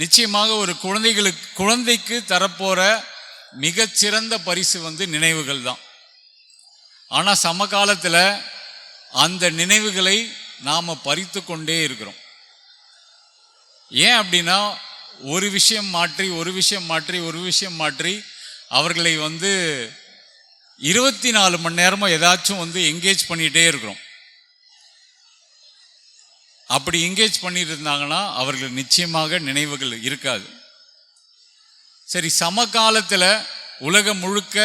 நிச்சயமாக ஒரு குழந்தைக்கு தரப்போற மிகச்சிறந்த பரிசு நினைவுகள் தான். ஆனா சமகாலத்தில் அந்த நினைவுகளை நாம பறித்து கொண்டே இருக்கிறோம். ஏன் அப்படின்னா ஒரு விஷயம் மாற்றி அவர்களை 24 மணி நேரமும் ஏதாச்சும் என்கேஜ் பண்ணிட்டே இருக்கிறோம். அப்படி என்கேஜ் பண்ணிட்டு இருந்தாங்கன்னா அவர்கள் நிச்சயமாக நினைவுகள் இருக்காது. சரி, சமகாலத்தில் உலகம் முழுக்க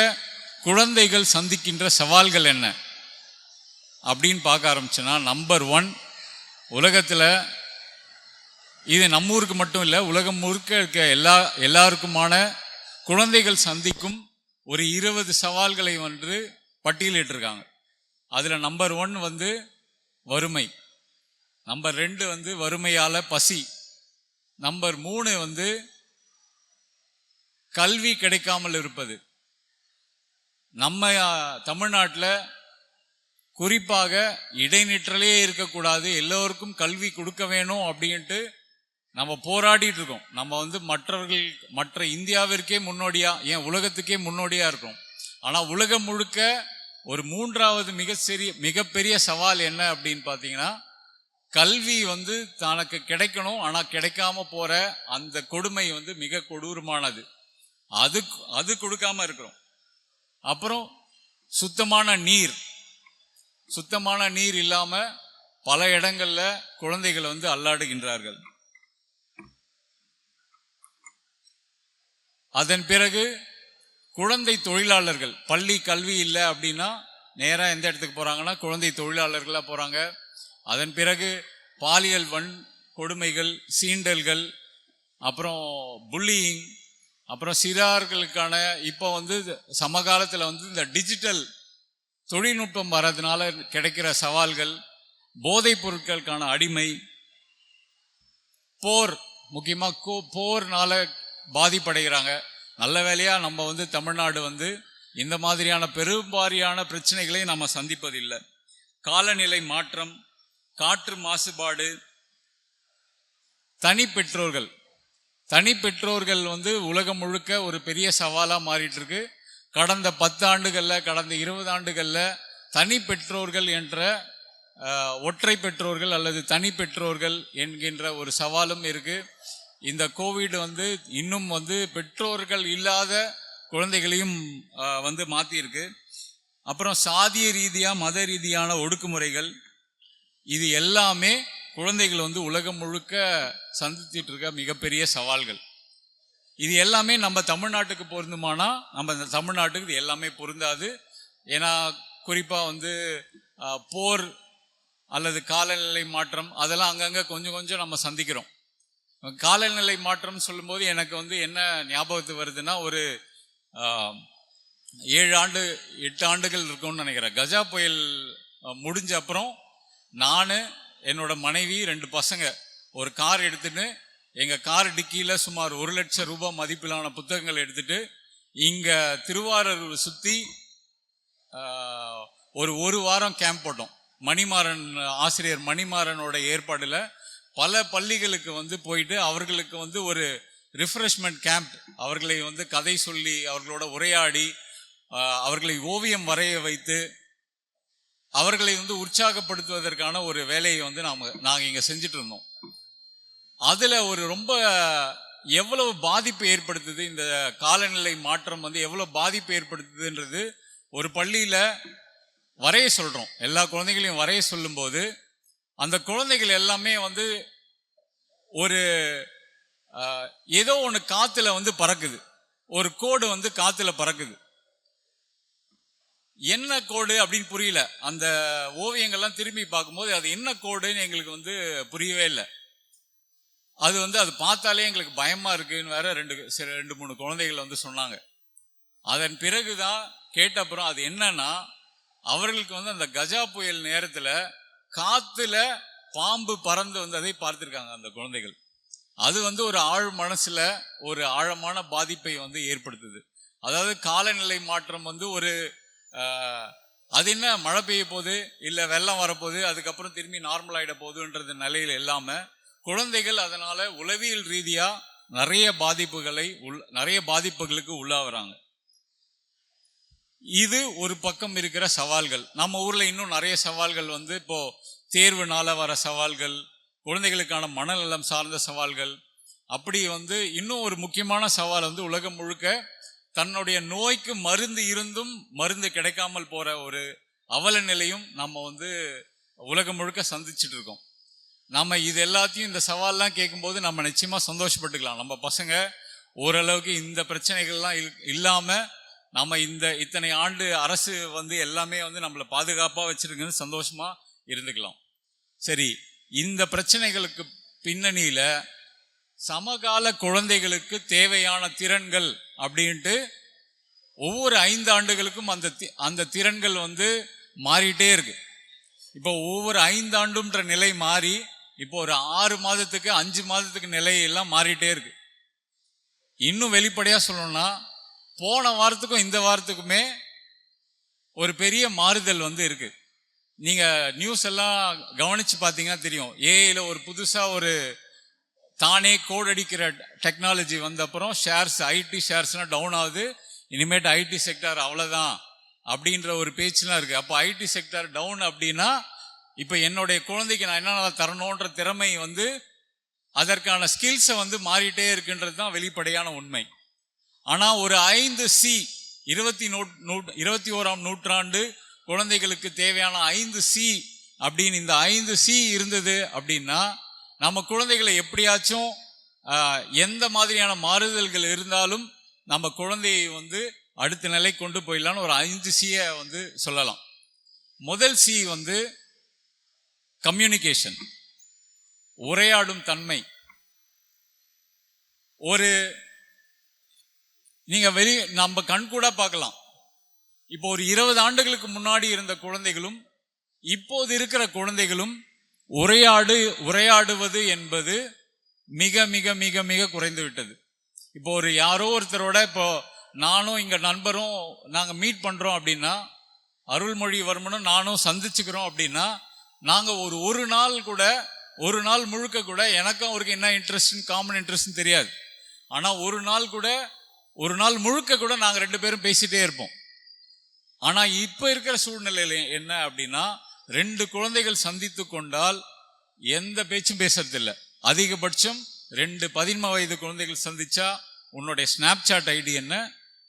குழந்தைகள் சந்திக்கின்ற சவால்கள் என்ன அப்படின்னு பார்க்க ஆரம்பிச்சோன்னா, நம்பர் 1, உலகத்தில் இது நம்ம ஊருக்கு மட்டும் இல்லை, உலகம் முழுக்க இருக்க எல்லாருக்குமான குழந்தைகள் சந்திக்கும் ஒரு 20 சவால்களை பட்டியலிட்டிருக்காங்க. அதில் நம்பர் 1 வறுமை, நம்பர் 2 வறுமையால பசி, நம்பர் 3 கல்வி கிடைக்காமல் இருப்பது. நம்ம தமிழ்நாட்டில் குறிப்பாக இடைநிற்றலே இருக்கக்கூடாது, எல்லோருக்கும் கல்வி கொடுக்க வேணும் அப்படின்ட்டு நம்ம போராடிட்டு இருக்கோம். நம்ம மற்ற இந்தியாவிற்கே முன்னோடியா, ஏன் உலகத்துக்கே முன்னோடியா இருக்கோம். ஆனால் உலகம் முழுக்க ஒரு 3வது மிகப்பெரிய சவால் என்ன அப்படின்னு பார்த்தீங்கன்னா, கல்வி தனக்கு கிடைக்கணும் ஆனால் கிடைக்காம போற அந்த கொடுமை மிக கொடூரமானது. அது கொடுக்காம இருக்கிறோம். அப்புறம் சுத்தமான நீர் இல்லாம பல இடங்கள்ல குழந்தைகள் அல்லாடுகின்றார்கள். அதன் பிறகு குழந்தை தொழிலாளர்கள், பள்ளி கல்வி இல்லை அப்படின்னா நேரா எந்த இடத்துக்கு போறாங்கன்னா குழந்தை தொழிலாளர்களா போறாங்க. அதன் பிறகு பாலியல் கொடுமைகள், சீண்டல்கள், அப்புறம் புல்லியிங், அப்புறம் சிறார்களுக்கான இப்போ சமகாலத்தில் இந்த டிஜிட்டல் தொழில்நுட்பம் வர்றதுனால கிடைக்கிற சவால்கள், போதைப் பொருட்களுக்கான அடிமை, போர், முக்கியமாக போர்னால பாதிப்படைகிறாங்க. நல்ல வேலையா நம்ம தமிழ்நாடு இந்த மாதிரியான பெரும்பாரியான பிரச்சனைகளை நம்ம சந்திப்பதில்லை. காலநிலை மாற்றம், காற்று மாசுபாடு, தனி பெற்றோர்கள் உலகம் முழுக்க ஒரு பெரிய சவாலாக மாறிட்டு இருக்கு. கடந்த 10 ஆண்டுகளில், கடந்த 20 ஆண்டுகளில் தனி பெற்றோர்கள் என்ற ஒற்றை பெற்றோர்கள் அல்லது தனி பெற்றோர்கள் என்கின்ற ஒரு சவாலும் இருக்கு. இந்த கோவிட் இன்னும் பெற்றோர்கள் இல்லாத குழந்தைகளையும் மாற்றியிருக்கு. அப்புறம் சாதிய ரீதியாக, மத ரீதியான ஒடுக்குமுறைகள், இது எல்லாமே குழந்தைகள் உலகம் முழுக்க சந்திச்சிட்டு இருக்க மிகப்பெரிய சவால்கள். இது எல்லாமே நம்ம தமிழ்நாட்டுக்கு பொருந்துமானா, நம்ம இந்த தமிழ்நாட்டுக்கு இது எல்லாமே பொருந்தாது. ஏன்னா குறிப்பாக போர் அல்லது காலநிலை மாற்றம் அதெல்லாம் அங்கங்கே கொஞ்சம் நம்ம சந்திக்கிறோம். காலநிலை மாற்றம் சொல்லும்போது எனக்கு என்ன ஞாபகத்துக்கு வருதுன்னா, ஒரு 7-8 ஆண்டுகள் இருக்கும்னு நினைக்கிறேன். கஜா புயல் முடிஞ்ச அப்புறம் நான், என்னோட மனைவி, 2 பசங்க ஒரு கார் எடுத்துட்டு, எங்கள் கார் டிக்கியில் சுமார் 1 லட்சம் ரூபாய் மதிப்பிலான புத்தகங்கள் எடுத்துட்டு இங்க திருவாரூர் சுற்றி ஒரு வாரம் கேம்ப் போட்டோம். மணிமாறன், ஆசிரியர் மணிமாறனோட ஏற்பாடுல பல பள்ளிகளுக்கு போயிட்டு அவர்களுக்கு ஒரு ரிஃப்ரெஷ்மெண்ட் கேம்ப், அவர்களை கதை சொல்லி, அவர்களோட உரையாடி, அவர்களை ஓவியம் வரைய வைத்து, அவர்களை உற்சாகப்படுத்துவதற்கான ஒரு வேலையை நாங்கள் இங்கே செஞ்சுட்டு இருந்தோம். அதில் ஒரு ரொம்ப எவ்வளவு பாதிப்பு ஏற்படுத்துது, இந்த காலநிலை மாற்றம் எவ்வளவு பாதிப்பு ஏற்படுத்துதுன்றது, ஒரு பள்ளியில் வரைய சொல்கிறோம், எல்லா குழந்தைகளையும் வரைய சொல்லும்போது அந்த குழந்தைகள் எல்லாமே ஒரு ஏதோ ஒன்று காற்றுல பறக்குது, ஒரு கோடு காற்றுல பறக்குது. என்ன கோடு அப்படின்னு புரியல. அந்த ஓவியங்கள்லாம் திரும்பி பார்க்கும்போது அது என்ன கோடுன்னு எங்களுக்கு புரியவே இல்லை. அது பார்த்தாலே எங்களுக்கு பயமா இருக்குன்னு வேற 2-3 குழந்தைகள் சொன்னாங்க. அதன் பிறகுதான் கேட்டப்புறம் அது என்னன்னா, அவர்களுக்கு அந்த கஜா புயல் நேரத்தில் காத்துல பாம்பு பறந்து அதை பார்த்திருக்காங்க அந்த குழந்தைகள். அது ஒரு ஆழ் மனசுல ஒரு ஆழமான பாதிப்பை ஏற்படுத்துது. அதாவது காலநிலை மாற்றம் ஒரு அது என்ன மழை பெய்ய போகுது, இல்லை வெள்ளம் வரப்போகுது, அதுக்கப்புறம் திரும்பி நார்மல் ஆகிட போகுதுன்றது நிலையில் இல்லாமல் குழந்தைகள் அதனால உளவியல் ரீதியாக நிறைய பாதிப்புகளுக்கு உள்ளாகிறாங்க. இது ஒரு பக்கம் இருக்கிற சவால்கள். நம்ம ஊர்ல இன்னும் நிறைய சவால்கள் இப்போ தேர்வுனால வர சவால்கள், குழந்தைகளுக்கான மனநலம் சார்ந்த சவால்கள், அப்படி இன்னும் ஒரு முக்கியமான சவால் உலகம் முழுக்க தன்னுடைய நோய்க்கு மருந்து இருந்தும் மருந்து கிடைக்காமல் போற ஒரு அவல நிலையும் நம்ம உலகம் முழுக்க சந்திச்சுட்டு இருக்கோம். நம்ம இது எல்லாத்தையும், இந்த சவால்லாம் கேட்கும்போது நம்ம நிச்சயமா சந்தோஷப்பட்டுக்கலாம். நம்ம பசங்க ஓரளவுக்கு இந்த பிரச்சனைகள்லாம் இல்லாம நம்ம இத்தனை ஆண்டு அரசு எல்லாமே நம்மளை பாதுகாப்பா வச்சிருக்குன்னு சந்தோஷமா இருந்துக்கலாம். சரி, இந்த பிரச்சனைகளுக்கு பின்னணியில சமகால குழந்தைகளுக்கு தேவையான திறன்கள் அப்படின்ட்டு ஒவ்வொரு 5 ஆண்டுகளுக்கும் அந்த திறன்கள் மாறிட்டே இருக்கு. இப்போ ஒவ்வொரு 5 ஆண்டுன்ற நிலை மாறி இப்போ ஒரு 6 மாதத்துக்கு 5 மாதத்துக்கு நிலையெல்லாம் மாறிட்டே இருக்கு. இன்னும் வெளிப்படையா சொல்லணும்னா, போன வாரத்துக்கும் இந்த வாரத்துக்குமே ஒரு பெரிய மாறுதல் இருக்கு. நீங்க நியூஸ் எல்லாம் கவனிச்சு பார்த்தீங்கன்னா தெரியும். ஏஐல ஒரு புதுசா ஒரு தானே கோட் அடிக்கிற டெக்னாலஜி வந்த அப்புறம் ஐடி ஷேர்ஸ்லாம் டவுன் ஆகுது. இனிமேட்டு ஐடி செக்டார் அவ்வளவுதான் அப்படின்ற ஒரு பேச்சுலாம் இருக்கு. அப்போ ஐடி செக்டார் டவுன் அப்படின்னா இப்போ என்னுடைய குழந்தைக்கு நான் என்னென்ன தரணுன்ற திறமை அதற்கான ஸ்கில்ஸை மாறிட்டே இருக்குன்றது தான் வெளிப்படையான உண்மை. ஆனா ஒரு 5C 21ஆம் நூற்றாண்டு குழந்தைகளுக்கு தேவையான 5C அப்படின்னு இந்த 5C இருந்தது அப்படின்னா நம்ம குழந்தைகளை எப்படியாச்சும் எந்த மாதிரியான மாறுதல்கள் இருந்தாலும் நம்ம குழந்தையை அடுத்த நிலை கொண்டு போயிடலான்னு ஒரு 5Cயை சொல்லலாம். முதல் C கம்யூனிகேஷன், உரையாடும் தன்மை. நீங்க நம்ம கண்கூட பார்க்கலாம். இப்போ ஒரு 20 ஆண்டுகளுக்கு முன்னாடி இருந்த குழந்தைகளும் இப்போது இருக்கிற குழந்தைகளும் உரையாடுவது என்பது மிக மிக மிக மிக குறைந்து விட்டது. இப்போ யாரோ ஒருத்தரோட இப்போ நானும் இங்க நண்பரும் நாங்க மீட் பண்றோம் அப்படின்னா, அருள்மொழிவர்மனும் நானும் சந்திச்சுக்கிறோம் அப்படின்னா, நாங்க ஒரு நாள் முழுக்க கூட எனக்கும் அவருக்கு என்ன இன்ட்ரெஸ்ட், காமன் இன்ட்ரெஸ்ட் தெரியாது. ஆனா ஒரு நாள் முழுக்க கூட நாங்க 2 பேரும் பேசிட்டே இருப்போம். ஆனா இப்ப இருக்கிற சூழ்நிலையில என்ன அப்படின்னா, 2 குழந்தைகள் சந்தித்து கொண்டால் எந்த பேச்சும் பேசுறதில்லை. அதிகபட்சம் 2 13 வயது குழந்தைகள் சந்திச்சா உன்னுடைய ஸ்னாப்சாட் ஐடி என்ன,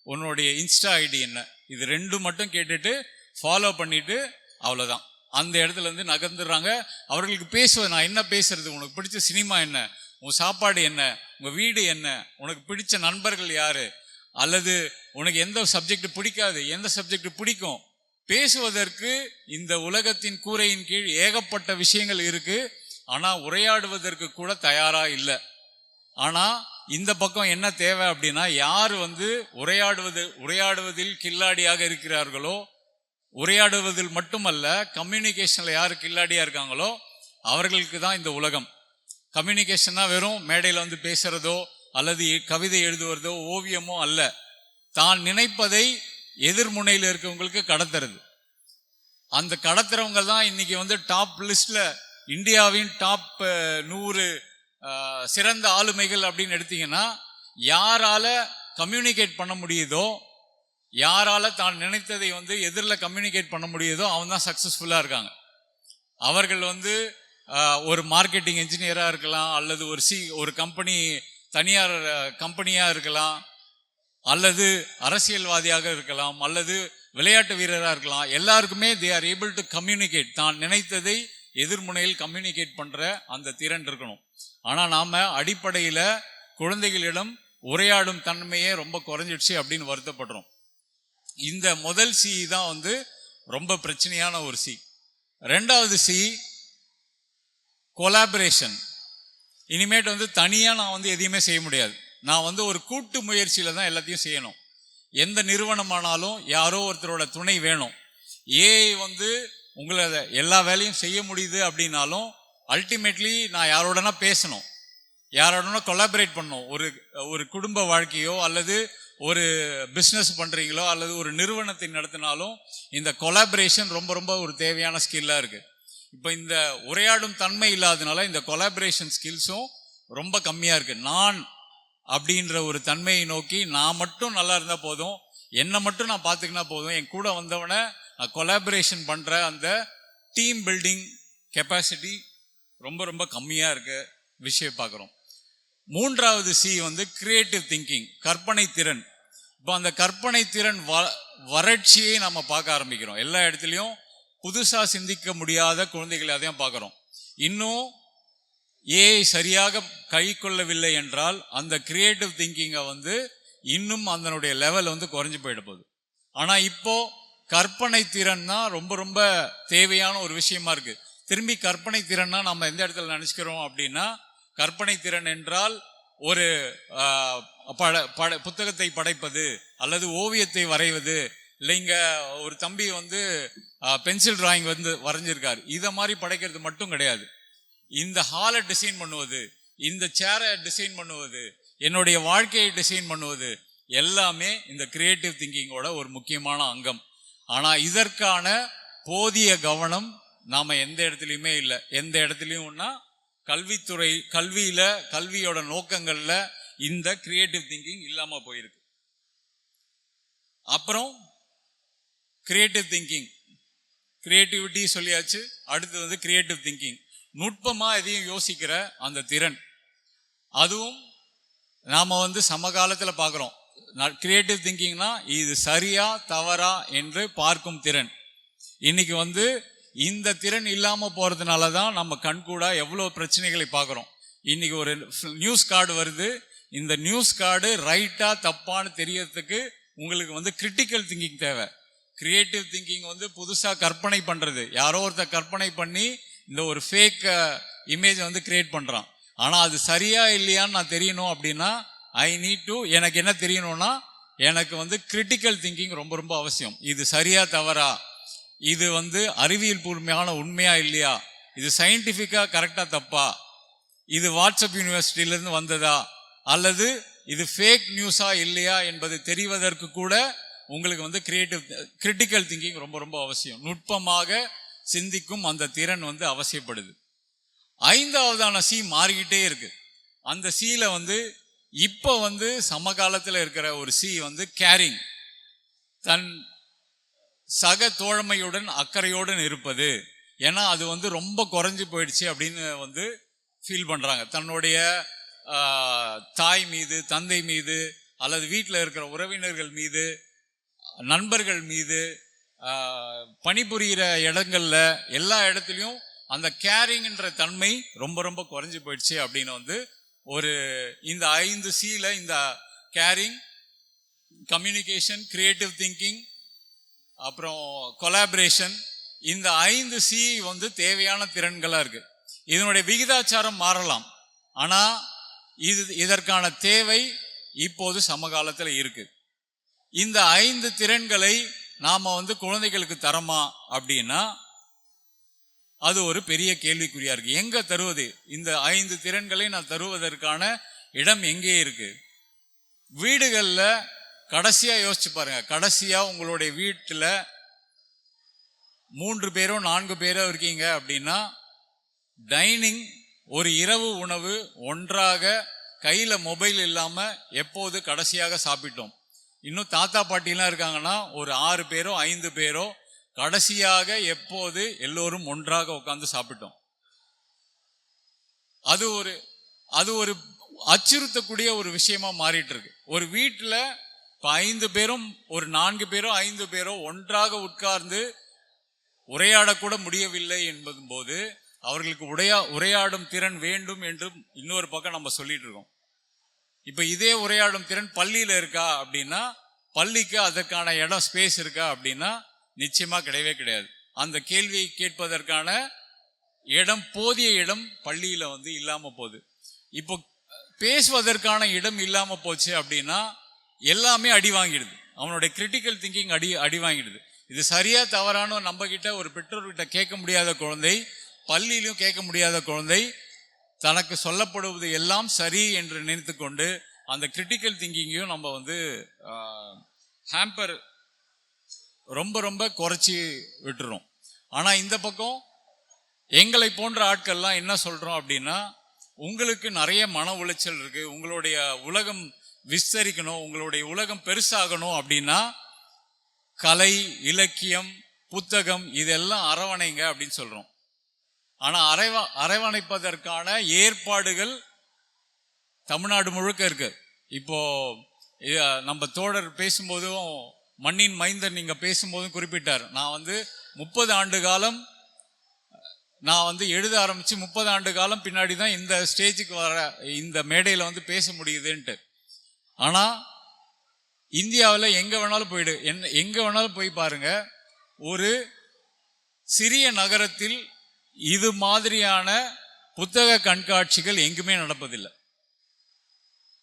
உன்னுடைய இன்ஸ்டா ஐடி என்ன, இது 2 மட்டும் கேட்டுட்டு ஃபாலோ பண்ணிட்டு அவ்வளவுதான் அந்த இடத்துல நகர்ந்துடுறாங்க. அவர்களுக்கு பேசுவது, நான் என்ன பேசுறது, உனக்கு பிடிச்ச சினிமா என்ன, உன் சாப்பாடு என்ன, உங்க வீடு என்ன, உனக்கு பிடிச்ச நண்பர்கள் யாரு, அல்லது உனக்கு எந்த சப்ஜெக்ட் பிடிக்காது, எந்த சப்ஜெக்ட் பிடிக்கும், பேசுவதற்கு இந்த உலகத்தின் கூரையின் கீழ் ஏகப்பட்ட விஷயங்கள் இருக்கு. ஆனா உரையாடுவதற்கு கூட தயாரா இல்லை. ஆனா இந்த பக்கம் என்ன தேவை அப்படின்னா, யார் உரையாடுவதில் கில்லாடியாக இருக்கிறார்களோ, உரையாடுவதில் மட்டுமல்ல கம்யூனிகேஷன்ல யாரு கில்லாடியா இருக்காங்களோ அவர்களுக்கு தான் இந்த உலகம். கம்யூனிகேஷன்னா வெறும் மேடையில் பேசுறதோ அல்லது கவிதை எழுதுவதோ ஓவியமோ அல்ல. தான் நினைப்பதை எதிர்முனையில் இருக்கவங்களுக்கு கடத்துறது. அந்த கடத்துறவங்க தான் இன்னைக்கு டாப் லிஸ்ட்ல இந்தியாவின் டாப் 100 சிறந்த ஆளுமைகள் அப்படின்னு எடுத்தீங்கன்னா, யாரால கம்யூனிகேட் பண்ண முடியுதோ, யாரால தான் நினைத்ததை எதிரில் கம்யூனிகேட் பண்ண முடியுதோ அவன் தான் சக்சஸ்ஃபுல்லா இருக்காங்க. அவர்கள் ஒரு மார்க்கெட்டிங் இன்ஜினியரா இருக்கலாம், அல்லது ஒரு கம்பெனி தனியார் கம்பெனியா இருக்கலாம், அல்லது அரசியல்வாதியாக இருக்கலாம், அல்லது விளையாட்டு வீரராக இருக்கலாம். எல்லாருக்குமே they are able to communicate. தான் நினைத்ததை எதிர்முனையில் கம்யூனிகேட் பண்ற அந்த திறன் இருக்கணும். ஆனா நாம அடிப்படையில குழந்தைகளிடம் உரையாடும் தன்மையே ரொம்ப குறைஞ்சிடுச்சு அப்படின்னு வருத்தப்படுறோம். இந்த முதல் C தான் ரொம்ப பிரச்சனையான ஒரு C. 2வது C கொலாபரேஷன். இனிமேட்டு தனியா நான் எதையுமே செய்ய முடியாது. நான் ஒரு கூட்டு முயற்சியில தான் எல்லாத்தையும் செய்யணும். எந்த நிறுவனமானாலும் யாரோ ஒருத்தரோட துணை வேணும். ஏஐ உங்களை எல்லா வேலையும் செய்ய முடியுது அப்படின்னாலும் அல்டிமேட்லி நான் யாரோடனா பேசணும், யாரோடனா கொலாபரேட் பண்ணணும். ஒரு குடும்ப வாழ்க்கையோ அல்லது ஒரு பிஸ்னஸ் பண்றீங்களோ அல்லது ஒரு நிறுவனத்தை நடத்தினாலும் இந்த கொலாபரேஷன் ரொம்ப ரொம்ப ஒரு தேவையான ஸ்கில்லா இருக்கு. இப்போ இந்த உரையாடும் தன்மை இல்லாதனால இந்த கொலாபரேஷன் ஸ்கில்ஸும் ரொம்ப கம்மியா இருக்கு. நான் அப்படின்ற ஒரு தன்மையை நோக்கி நான் மட்டும் நல்லா இருந்தா போதும், என்னை மட்டும் நான் பார்த்துக்கினா போதும், என் கூட வந்தவனை கொலாபரேஷன் பண்ற அந்த டீம் பில்டிங் கெப்பாசிட்டி ரொம்ப ரொம்ப கம்மியா இருக்க விஷயம் பார்க்குறோம். மூன்றாவது சி வந்து கிரியேட்டிவ் திங்கிங், கற்பனை திறன். இப்போ அந்த கற்பனை திறன் வறட்சியை நம்ம பார்க்க ஆரம்பிக்கிறோம். எல்லா இடத்துலையும் புதுசா சிந்திக்க முடியாத குழந்தைகளை அதையும் பார்க்குறோம். இன்னும் ஏஐ சரியாக கை கொள்ளவில்லை என்றால் அந்த கிரியேட்டிவ் திங்கிங்கை வந்து இன்னும் அதனுடைய லெவல் வந்து குறைஞ்சு போயிட போகுது. ஆனா இப்போ கற்பனை திறன் தான் ரொம்ப ரொம்ப தேவையான ஒரு விஷயமா இருக்கு. திரும்பி கற்பனை திறன்னா நம்ம எந்த இடத்துல நினைச்சுக்கிறோம் அப்படின்னா, கற்பனை திறன் என்றால் ஒரு புத்தகத்தை படைப்பது அல்லது ஓவியத்தை வரைவது, இல்லைங்க ஒரு தம்பி வந்து பென்சில் டிராயிங் வந்து வரைஞ்சிருக்காரு, இதை மாதிரி படைக்கிறது மட்டும் கிடையாது. இந்த ஹாலை டிசைன் பண்ணுவது, இந்த சேரை டிசைன் பண்ணுவது, என்னுடைய வாழ்க்கையை டிசைன் பண்ணுவது எல்லாமே இந்த கிரியேட்டிவ் திங்கிங்கோட ஒரு முக்கியமான அங்கம். ஆனா இதற்கான போதிய கவனம் நாம எந்த இடத்துலையுமே இல்லை. எந்த இடத்துலையும்னா கல்வித்துறை, கல்வியோட நோக்கங்கள்ல இந்த கிரியேட்டிவ் திங்கிங் இல்லாம போயிருக்கு. அப்புறம் கிரியேட்டிவ் திங்கிங், கிரியேட்டிவிட்டி சொல்லியாச்சு. அடுத்து வந்து கிரியேட்டிவ் திங்கிங், நுட்பமா எதையும் யோசிக்கிற அந்த திறன். அதுவும் நாம வந்து சமகாலத்தில் பார்க்கிறோம். கிரியேட்டிவ் திங்கிங்னா இது சரியா தவறா என்று பார்க்கும் திறன். இன்னைக்கு வந்து இந்த திறன் இல்லாம போறதுனால தான் நம்ம கண்கூடா எவ்வளவு பிரச்சனைகளை பார்க்கிறோம். இன்னைக்கு ஒரு நியூஸ் கார்டு வருது, இந்த நியூஸ் கார்டு ரைட்டா தப்பான்னு தெரியறதுக்கு உங்களுக்கு வந்து கிரிட்டிக்கல் திங்கிங் தேவை. கிரியேட்டிவ் திங்கிங் வந்து புதுசா கற்பனை பண்றது, யாரோ ஒருத்தர் கற்பனை பண்ணி இந்த ஒரு ஃபேக் இமேஜ் வந்து கிரியேட் பண்றான். ஆனா அது சரியா இல்லையான்னு நான் தெரியணும் அப்படின்னா எனக்கு என்ன தெரியணும்னா, எனக்கு வந்து கிரிட்டிக்கல் திங்கிங் ரொம்ப ரொம்ப அவசியம். இது சரியா தவறா, இது வந்து அறிவியல் பூர்வமான உண்மையா இல்லையா, இது சயின்டிபிக்கா கரெக்டா தப்பா, இது வாட்ஸ்அப் யூனிவர்சிட்டியிலிருந்து வந்ததா அல்லது இது ஃபேக் நியூஸா இல்லையா என்பது தெரிவதற்கு கூட உங்களுக்கு வந்து கிரிட்டிக்கல் திங்கிங் ரொம்ப ரொம்ப அவசியம். நுட்பமாக சிந்திக்கும் அந்த திறன் வந்து அவசியப்படுது. ஐந்தாவதான சி மாறிக்கிட்டே இருக்கு. அந்த சீல வந்து இப்ப வந்து சமகாலத்தில் இருக்கிற ஒரு சி வந்து கேரிங், தன் சக தோழமையுடன் அக்கறையுடன் இருப்பது. ஏன்னா அது வந்து ரொம்ப குறைஞ்சு போயிடுச்சு அப்படின்னு வந்து ஃபீல் பண்றாங்க. தன்னுடைய தாய் மீது, தந்தை மீது, அல்லது வீட்டில் இருக்கிற உறவினர்கள் மீது, நண்பர்கள் மீது, பணிபுரிகிற இடங்கள்ல எல்லா இடத்துலையும் அந்த கேரிங்ன்ற தன்மை ரொம்ப ரொம்ப குறைஞ்சு போயிடுச்சு அப்படின்னு வந்து ஒரு இந்த 5 சில இந்த கேரிங், கம்யூனிகேஷன், கிரியேட்டிவ் திங்கிங், அப்புறம் கொலாபரேஷன், இந்த 5 சி வந்து தேவையான திறன்களா இருக்கு. இதனுடைய விகிதாச்சாரம் மாறலாம், ஆனா இதற்கான தேவை இப்போது சமகாலத்தில் இருக்கு. இந்த 5 திறன்களை நாம வந்து குழந்தைகளுக்கு தரமா அப்படின்னா அது ஒரு பெரிய கேள்விக்குறியா இருக்கு. எங்க தருவது? இந்த 5 திறன்களை நான் தருவதற்கான இடம் எங்கே இருக்கு? வீடுகள்ல கடைசியா யோசிச்சு பாருங்க. கடைசியா உங்களுடைய வீட்டுல 3 பேரோ 4 பேரோ இருக்கீங்க அப்படின்னா, டைனிங், ஒரு இரவு உணவு ஒன்றாக கையில மொபைல் இல்லாம எப்போது கடைசியாக சாப்பிட்டோம்? இன்னும் தாத்தா பாட்டிலாம் இருக்காங்கன்னா ஒரு 6 பேரோ 5 பேரோ கடைசியாக எப்போது எல்லோரும் ஒன்றாக உட்கார்ந்து சாப்பிட்டோம்? அது ஒரு அச்சுறுத்தக்கூடிய ஒரு விஷயமா மாறிட்டு இருக்கு. ஒரு வீட்டுல 5 பேரும், ஒரு 4 பேரோ 5 பேரோ ஒன்றாக உட்கார்ந்து உரையாடக்கூட முடியவில்லை என்பதும் போது அவர்களுக்கு உரையாடும் திறன் வேண்டும் என்று இன்னொரு பக்கம் நம்ம சொல்லிட்டு இருக்கோம். இப்ப இதே உரையாடும் திறன் பள்ளியில இருக்கா அப்படின்னா, பள்ளிக்கு அதற்கான இடம், ஸ்பேஸ் இருக்கா அப்படின்னா நிச்சயமா கிடையவே கிடையாது. அந்த கேள்வியை கேட்பதற்கான இடம், போதிய இடம் பள்ளியில வந்து இல்லாம போகுது. இப்போ பேசுவதற்கான இடம் இல்லாம போச்சு அப்படின்னா எல்லாமே அடி வாங்கிடுது. அவனுடைய கிரிட்டிக்கல் திங்கிங் அடி வாங்கிடுது. இது சரியா தவறானோ நம்ம கிட்ட, ஒரு பெற்றோர்கிட்ட கேட்க முடியாத குழந்தை, பள்ளியிலும் கேட்க முடியாத குழந்தை, தனக்கு சொல்லப்படுவது எல்லாம் சரி என்று நினைத்து கொண்டு அந்த கிரிட்டிக்கல் திங்கிங்கையும் நம்ம வந்து ஹேம்பர் ரொம்ப ரொம்ப குறைச்சி விட்டுறோம். ஆனா இந்த பக்கம் எங்களை போன்ற ஆட்கள்லாம் என்ன சொல்றோம் அப்படின்னா, உங்களுக்கு நிறைய மன உளைச்சல் இருக்கு, உங்களுடைய உலகம் விஸ்தரிக்கணும், உங்களுடைய உலகம் பெருசாகணும் அப்படின்னா கலை, இலக்கியம், புத்தகம் இதெல்லாம் அரவணைங்க அப்படின்னு சொல்றோம். ஆனா அரவணைப்பதற்கான ஏற்பாடுகள் தமிழ்நாடு முழுக்க இருக்கு. இப்போ நம்ம தோழர் பேசும்போதும் மண்ணின் மைந்தன் நீங்க பேசும்போதும் குறிப்பிட்டார், நான் 30 ஆண்டு காலம் நான் எழுத ஆரம்பிச்சு 30 ஆண்டு காலம் பின்னாடி தான் இந்த ஸ்டேஜுக்கு வர, இந்த மேடையில் பேச முடியுதுன்ட்டு. ஆனா இந்தியாவில் எங்க வேணாலும் போயிடு, எங்க வேணாலும் போய் பாருங்க, ஒரு சிறிய நகரத்தில் இது மாதிரியான புத்தக கண்காட்சிகள் எங்குமே நடப்பதில்லை.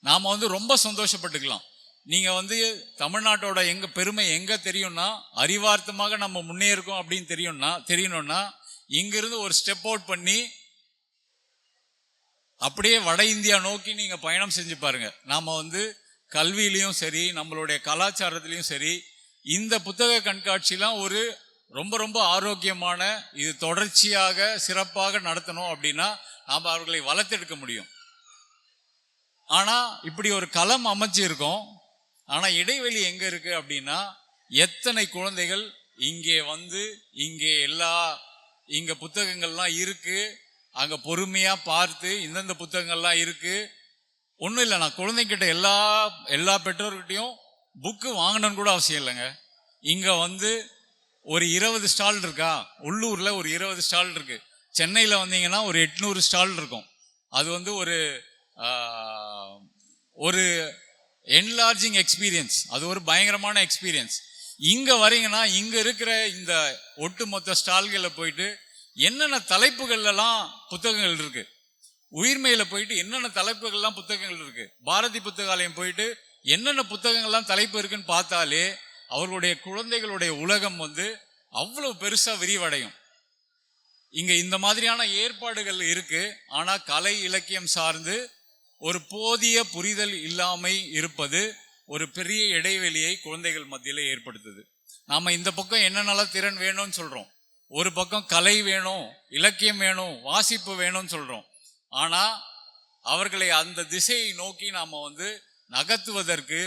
நாம ரொம்ப சந்தோஷப்பட்டுக்கலாம். நீங்க தமிழ்நாட்டோட எங்க பெருமை எங்க தெரியும்னா, அறிவார்த்தமாக நம்ம முன்னேறோம் அப்படின்னு தெரியணும்னா இங்கிருந்து ஒரு ஸ்டெப் அவுட் பண்ணி அப்படியே வட இந்தியா நோக்கி நீங்க பயணம் செஞ்சு பாருங்க. நாம கல்வியிலையும் சரி, நம்மளுடைய கலாச்சாரத்திலையும் சரி, இந்த புத்தக கண்காட்சிலாம் ஒரு ரொம்ப ரொம்ப ஆரோக்கியமான, இது தொடர்ச்சியாக சிறப்பாக நடத்தணும் அப்படின்னா நாம் அவர்களை வளர்த்தெடுக்க முடியும். ஆனா இப்படி ஒரு களம் அமைச்சு இருக்கோம். ஆனா இடைவெளி எங்க இருக்கு அப்படின்னா, எத்தனை குழந்தைகள் இங்கே இங்க புத்தகங்கள்லாம் இருக்கு, அங்க பொறுமையா பார்த்து இந்தந்த புத்தகங்கள்லாம் இருக்கு. ஒன்றும் இல்லை, நான் குழந்தைங்கிட்ட எல்லா பெற்றோர்கிட்டையும் புக்கு வாங்கணும்னு கூட அவசியம் இல்லைங்க. இங்க ஒரு 20 ஸ்டால் இருக்கா, உள்ளூர்ல ஒரு 20 ஸ்டால் இருக்கு. சென்னையில் வந்தீங்கன்னா ஒரு 800 ஸ்டால் இருக்கும். அது ஒரு என்லார்ஜிங் எக்ஸ்பீரியன்ஸ், அது ஒரு பயங்கரமான எக்ஸ்பீரியன்ஸ். இங்க வரீங்கன்னா இங்க இருக்கிற இந்த ஒட்டுமொத்த ஸ்டால்களில் போயிட்டு என்னென்ன தலைப்புகள்லாம் புத்தகங்கள் இருக்கு, உயிர்மையில போயிட்டு என்னென்ன தலைப்புகள்லாம் புத்தகங்கள் இருக்கு, பாரதி புத்தகாலயம் போயிட்டு என்னென்ன புத்தகங்கள்லாம் தலைப்பு இருக்குன்னு பார்த்தாலே அவர்களுடைய குழந்தைகளுடைய உலகம் அவ்வளவு பெருசா விரிவடையும். இங்க இந்த மாதிரியான ஏற்பாடுகள் இருக்கு. ஆனா கலை இலக்கியம் சார்ந்து ஒரு போதிய புரிதல் இல்லாமை இருப்பது ஒரு பெரிய இடைவெளியை குழந்தைகள் மத்தியில ஏற்படுத்துது. நாம இந்த பக்கம் என்னென்னலாம் திறன் வேணும்னு சொல்றோம், ஒரு பக்கம் கலை வேணும், இலக்கியம் வேணும், வாசிப்பு வேணும்னு சொல்றோம். ஆனா அவர்களை அந்த திசையை நோக்கி நாம நகர்த்துவதற்கு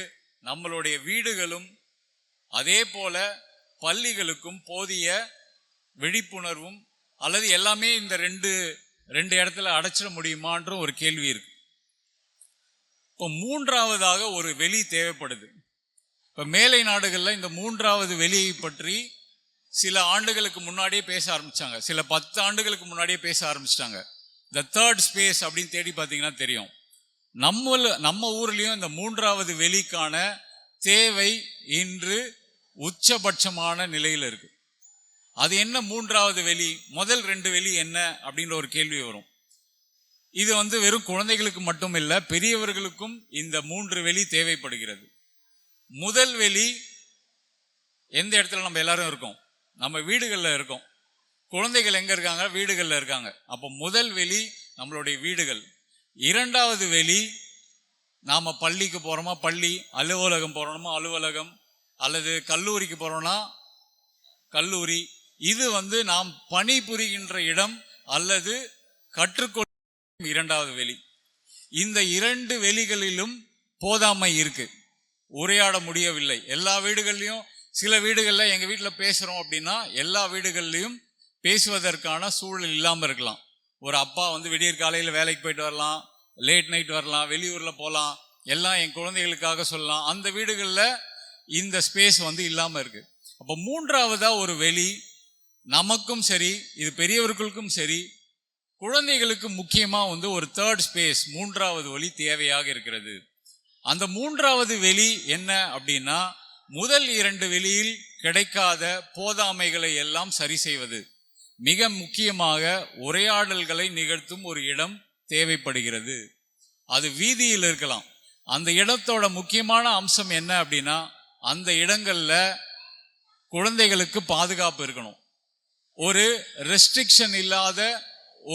நம்மளுடைய வீடுகளும் அதே போல பள்ளிகளுக்கும் போதிய விழிப்புணர்வும், அல்லது எல்லாமே இந்த ரெண்டு இடத்துல அடைச்சிட முடியுமான்ற ஒரு கேள்வி இருக்கு. இப்போ மூன்றாவதாக ஒரு வெளி தேவைப்படுது. இப்ப மேலை நாடுகள்ல இந்த மூன்றாவது வெளியை பற்றி சில ஆண்டுகளுக்கு முன்னாடியே பேச ஆரம்பிச்சாங்க, சில 10 ஆண்டுகளுக்கு முன்னாடியே பேச ஆரம்பிச்சிட்டாங்க. த தேர்ட் ஸ்பேஸ் அப்படின்னு தேடி பார்த்தீங்கன்னா தெரியும். நம்ம ஊர்லயும் இந்த மூன்றாவது வெளிக்கான தேவை இன்று உச்சபட்சமான நிலையில் இருக்கு. அது என்ன மூன்றாவது வெளி, முதல் 2 வெளி என்ன அப்படின்ற ஒரு கேள்வி வரும். இது வெறும் குழந்தைகளுக்கு மட்டும் இல்ல, பெரியவர்களுக்கும் இந்த 3 வெளி தேவைப்படுகிறது. முதல் வெளி எந்த இடத்துல நம்ம எல்லாரும் இருக்கோம், நம்ம வீடுகளில் இருக்கோம். குழந்தைகள் எங்க இருக்காங்க, வீடுகளில் இருக்காங்க. அப்போ முதல் வெளி நம்மளுடைய வீடுகள். இரண்டாவது வெளி, நாம பள்ளிக்கு போறோமா பள்ளி, அலுவலகம் போறோமா அலுவலகம், அல்லது கல்லூரிக்கு போறோம்னா கல்லூரி. இது நாம் பணிபுரிகின்ற இடம் அல்லது கற்றுக்கொள்ளும் இரண்டாவது வெளி. இந்த 2 வெளிகளிலும் போதாமை இருக்கு, உரையாட முடியவில்லை. எல்லா வீடுகள்லையும், சில வீடுகளில் எங்க வீட்டில் பேசுறோம் அப்படின்னா எல்லா வீடுகள்லையும் பேசுவதற்கான சூழல் இல்லாமல் இருக்கலாம். ஒரு அப்பா விடியற் காலையில் வேலைக்கு போயிட்டு வரலாம், லேட் நைட் வரலாம், வெளியூர்ல போகலாம், எல்லாம் என் குழந்தைகளுக்காக சொல்லலாம். அந்த வீடுகளில் இந்த ஸ்பேஸ் இல்லாம இருக்கு. அப்போ மூன்றாவதா ஒரு வெளி நமக்கும் சரி, இது பெரியவர்களுக்கும் சரி, குழந்தைகளுக்கு முக்கியமா ஒரு தேர்ட் ஸ்பேஸ், மூன்றாவது வெளி தேவையாக இருக்கிறது. அந்த மூன்றாவது வெளி என்ன அப்படின்னா, முதல் 2 வெளியில் கிடைக்காத போதாமைகளை எல்லாம் சரி செய்வது. மிக முக்கியமாக உரையாடல்களை நிகழ்த்தும் ஒரு இடம் தேவைப்படுகிறது. அது வீதியில் இருக்கலாம். அந்த இடத்தோட முக்கியமான அம்சம் என்ன அப்படின்னா, அந்த இடங்கள்ல குழந்தைகளுக்கு பாதுகாப்பு இருக்கணும், ஒரு ரெஸ்ட்ரிக்ஷன் இல்லாத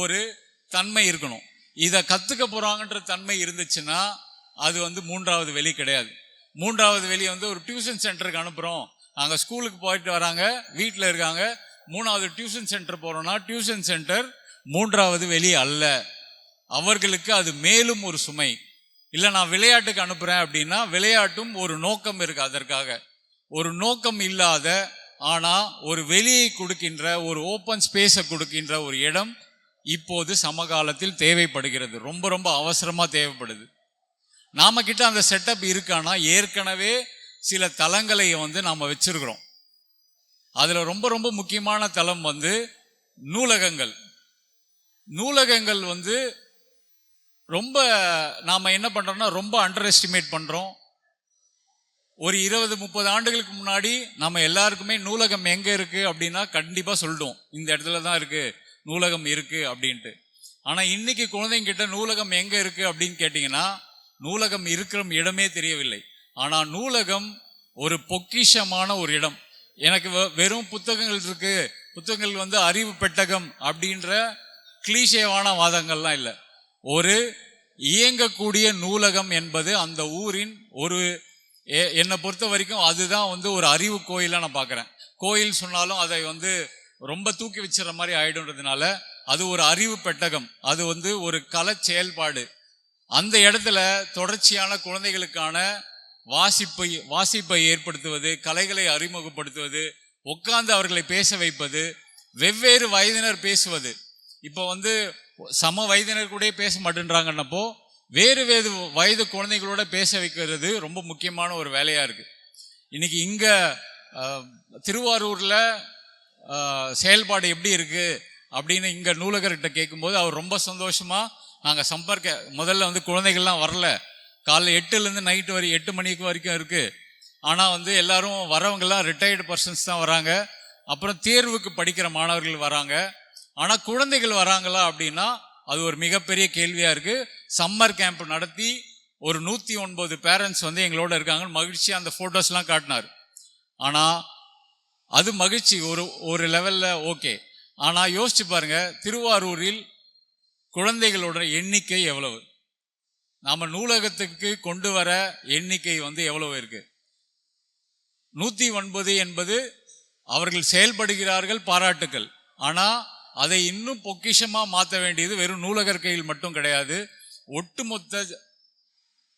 ஒரு தன்மை இருக்கணும். இதை கத்துக்க போறாங்கன்ற தன்மை இருந்துச்சுன்னா அது மூன்றாவது வெளி கிடையாது. மூன்றாவது வெளி ஒரு டியூஷன் சென்டருக்கு அனுப்புறோம், அங்க ஸ்கூலுக்கு போயிட்டு வராங்க, வீட்டில் இருக்காங்க. மூணாவது டியூஷன் சென்டர் போறோம்னா டியூஷன் சென்டர் மூன்றாவது வெளி அல்ல. அவர்களுக்கு அது மேலும் ஒரு சுமை. இல்லை நான் விளையாட்டுக்கு அனுப்புகிறேன் அப்படின்னா விளையாட்டும் ஒரு நோக்கம் இருக்கு. அதற்காக ஒரு நோக்கம் இல்லாத ஆனால் ஒரு வெளியை கொடுக்கின்ற ஒரு ஓப்பன் ஸ்பேஸை கொடுக்கின்ற ஒரு இடம் இப்போது சமகாலத்தில் தேவைப்படுகிறது. ரொம்ப ரொம்ப அவசரமாக தேவைப்படுது. நாம கிட்ட அந்த செட்டப் இருக்கானா? ஏற்கனவே சில தளங்களை நாம் வச்சிருக்கிறோம். அதில் ரொம்ப ரொம்ப முக்கியமான தளம் நூலகங்கள். நூலகங்கள் ரொம்ப நாம் என்ன பண்ணுறோம்னா ரொம்ப அண்டர் எஸ்டிமேட் பண்ணுறோம். ஒரு 20-30 ஆண்டுகளுக்கு முன்னாடி நம்ம எல்லாருக்குமே நூலகம் எங்கே இருக்குது அப்படின்னா கண்டிப்பாக சொல்லிட்டோம், இந்த இடத்துல தான் இருக்குது நூலகம் இருக்குது அப்படின்ட்டு. ஆனால் இன்னைக்கு குழந்தைங்கிட்ட நூலகம் எங்கே இருக்குது அப்படின்னு கேட்டிங்கன்னா நூலகம் இருக்கிற இடமே தெரியவில்லை. ஆனால் நூலகம் ஒரு பொக்கிஷமான ஒரு இடம். எனக்கு வெறும் புத்தகங்கள் இருக்கு, புத்தகங்கள் அறிவு பெட்டகம் அப்படின்ற கிளீஷேவான வாதங்கள்லாம் இல்லை. ஒரு இயங்கக்கூடிய நூலகம் என்பது அந்த ஊரின் ஒரு என்னை பொறுத்த வரைக்கும் அதுதான் ஒரு அறிவு கோயிலாக நான் பார்க்குறேன். கோயில் சொன்னாலும் அதை ரொம்ப தூக்கி வச்சுற மாதிரி ஆயிடுன்றதுனால அது ஒரு அறிவு பெட்டகம். அது ஒரு கலை செயல்பாடு. அந்த இடத்துல தொடர்ச்சியான குழந்தைகளுக்கான வாசிப்பை ஏற்படுத்துவது, கலைகளை அறிமுகப்படுத்துவது, உட்கார்ந்து அவர்களை பேச வைப்பது, வெவ்வேறு வயதினர் பேசுவது. இப்போ சம வயதினர் கூட பேச மாட்டேன்றாங்கன்னப்போ வேறு வேறு வயது குழந்தைகளோட பேச வைக்கிறது ரொம்ப முக்கியமான ஒரு வேலையா இருக்கு. இன்னைக்கு இங்க திருவாரூர்ல செயல்பாடு எப்படி இருக்கு அப்படின்னு இங்க நூலகர்கிட்ட கேட்கும்போது அவர் ரொம்ப சந்தோஷமா, நாங்கள் முதல்ல குழந்தைகள்லாம் வரல, காலைல 8லேருந்து நைட்டு 8 மணிக்கு வரைக்கும் இருக்கு. ஆனால் எல்லாரும் வரவங்கெல்லாம் ரிட்டையர்டு பர்சன்ஸ் தான் வராங்க. அப்புறம் தேர்வுக்கு படிக்கிற மாணவர்கள் வராங்க. ஆனால் குழந்தைகள் வராங்களா அப்படின்னா அது ஒரு மிகப்பெரிய கேள்வியா இருக்கு. சம்மர் கேம்ப் நடத்தி ஒரு 109 பேரண்ட்ஸ் எங்களோட இருக்காங்க. மகிழ்ச்சியாக அந்த ஃபோட்டோஸ்லாம் காட்டினார். ஆனால் அது மகிழ்ச்சி ஒரு லெவலில் ஓகே. ஆனால் யோசிச்சு பாருங்க, திருவாரூரில் குழந்தைகளோட எண்ணிக்கை எவ்வளவு, நாம நூலகத்துக்கு கொண்டு வர எண்ணிக்கை எவ்வளவு இருக்கு? 109 என்பது அவர்கள் செயல்படுகிறார்கள், பாராட்டுக்கள். ஆனா அதை இன்னும் பொக்கிஷமா மாற்ற வேண்டியது வெறும் நூலகர் கையில் மட்டும் கிடையாது.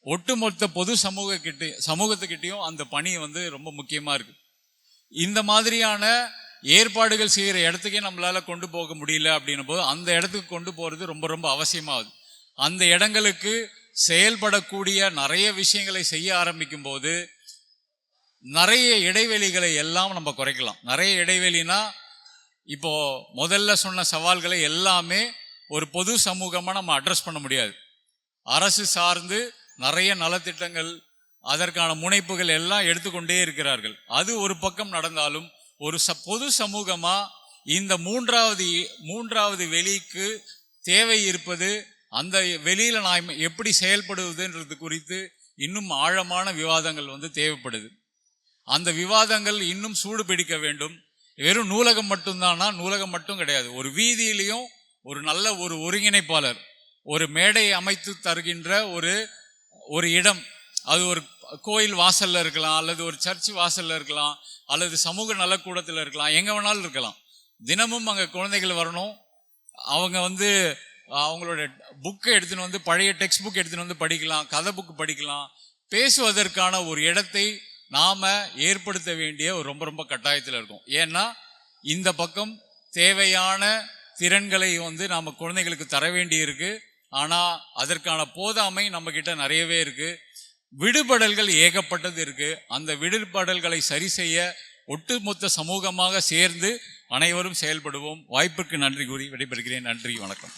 ஒட்டுமொத்த பொது சமூகத்துக்கிட்டையும் அந்த பணி ரொம்ப முக்கியமா இருக்கு. இந்த மாதிரியான ஏற்பாடுகள் செய்கிற இடத்துக்கே நம்மளால கொண்டு போக முடியல அப்படின்னும் போது அந்த இடத்துக்கு கொண்டு போறது ரொம்ப ரொம்ப அவசியமாகுது. அந்த இடங்களுக்கு செயல்படக்கூடிய நிறைய விஷயங்களை செய்ய ஆரம்பிக்கும் போது நிறைய இடைவெளிகளை எல்லாம் நம்ம குறைக்கலாம். நிறைய இடைவெளினா இப்போ முதல்ல சொன்ன சவால்களை எல்லாமே ஒரு பொது சமூகமா நம்ம அட்ரஸ் பண்ண முடியாது. அரசு சார்ந்து நிறைய நலத்திட்டங்கள், அதற்கான முனைப்புகள் எல்லாம் எடுத்துக்கொண்டே இருக்கிறார்கள். அது ஒரு பக்கம் நடந்தாலும் ஒரு பொது சமூகமா இந்த மூன்றாவது வெளிக்கு தேவை இருப்பது, அந்த வெளியில நான் எப்படி செயல்படுவதுன்றது குறித்து இன்னும் ஆழமான விவாதங்கள் தேவைப்படுது. அந்த விவாதங்கள் இன்னும் சூடு பிடிக்க வேண்டும். வெறும் நூலகம் மட்டும்தானா? நூலகம் மட்டும் கிடையாது. ஒரு வீதியிலையும் ஒரு நல்ல ஒரு ஒருங்கிணைப்பாளர், ஒரு மேடை அமைத்து தருகின்ற ஒரு இடம், அது ஒரு கோயில் வாசல்ல இருக்கலாம், அல்லது ஒரு சர்ச் வாசல்ல இருக்கலாம், அல்லது சமூக நலக்கூடத்தில் இருக்கலாம், எங்க வேணாலும் இருக்கலாம். தினமும் அங்கே குழந்தைகள் வரணும். அவங்க அவங்களோட புக்கை எடுத்துன்னு பழைய டெக்ஸ்ட் புக் எடுத்துன்னு படிக்கலாம், கதை புக்கு படிக்கலாம். பேசுவதற்கான ஒரு இடத்தை நாம ஏற்படுத்த வேண்டிய ஒரு ரொம்ப ரொம்ப கட்டாயத்தில் இருக்கும். ஏன்னா இந்த பக்கம் தேவையான திறன்களை நாம குழந்தைகளுக்கு தர வேண்டி இருக்கு. ஆனா அதற்கான போதாமை நம்ம கிட்ட நிறையவே இருக்கு. விடுபடல்கள் ஏகப்பட்டது இருக்கு. அந்த விடுபடல்களை சரி செய்ய ஒட்டுமொத்த சமூகமாக சேர்ந்து அனைவரும் செயல்படுவோம். வாய்ப்புக்கு நன்றி கூறி விடைபெறுகிறேன். நன்றி, வணக்கம்.